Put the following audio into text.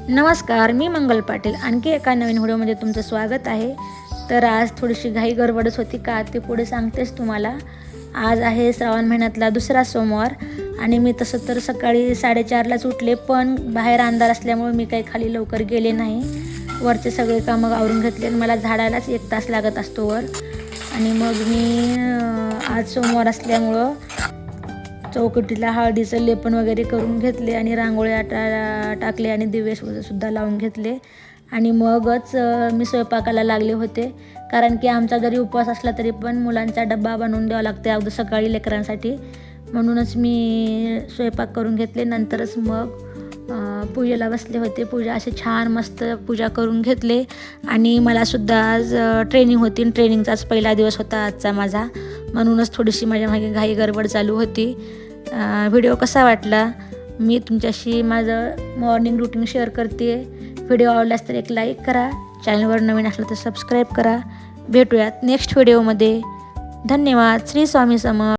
नमस्कार, मी मंगल पाटील. आणखी एका नवीन व्हिडिओमध्ये तुमचं स्वागत आहे. तर आज थोडीशी घाई गडबडच होती का ते पुढे सांगतेच तुम्हाला. आज आहे श्रावण महिन्यातला दुसरा सोमवार आणि मी तसं तर सकाळी 4:30लाच उठले, पण बाहेर अंधार असल्यामुळे मी काही खाली लवकर गेले नाही. वरचे सगळे कामं आवरून घेतले आणि मला झाडायलाच 1 तास लागत असतो वर. आणि मग मी आज सोमवार असल्यामुळं चौकटीला हळदीचं लेपन वगैरे करून घेतले आणि रांगोळ्या टाकले आणि दिवे सुद्धा लावून घेतले. आणि मगच मी स्वयंपाकाला लागले होते, कारण की आमचा जरी उपवास असला तरी पण मुलांचा डब्बा बनवून द्यावा लागते अगदी सकाळी लेकरांसाठी. म्हणूनच मी स्वयंपाक करून घेतले. नंतरच मग पूजेला बसले होते. पूजा असे छान मस्त पूजा करून घेतले. आणि मलासुद्धा आज ट्रेनिंग होती. ट्रेनिंगचाच पहिला दिवस होता आजचा माझा, म्हणूनच थोडीशी माझ्या मागे घाई गडबड चालू होती. व्हिडिओ कसा वाटला मी तुमच्याशी माझं मॉर्निंग रुटीन शेअर करते. व्हिडिओ आवडल्यास तर एक लाईक करा, चॅनलवर नवीन असलं तर सबस्क्राईब करा. भेटूयात नेक्स्ट व्हिडिओमध्ये. धन्यवाद. श्री स्वामी समर्थ.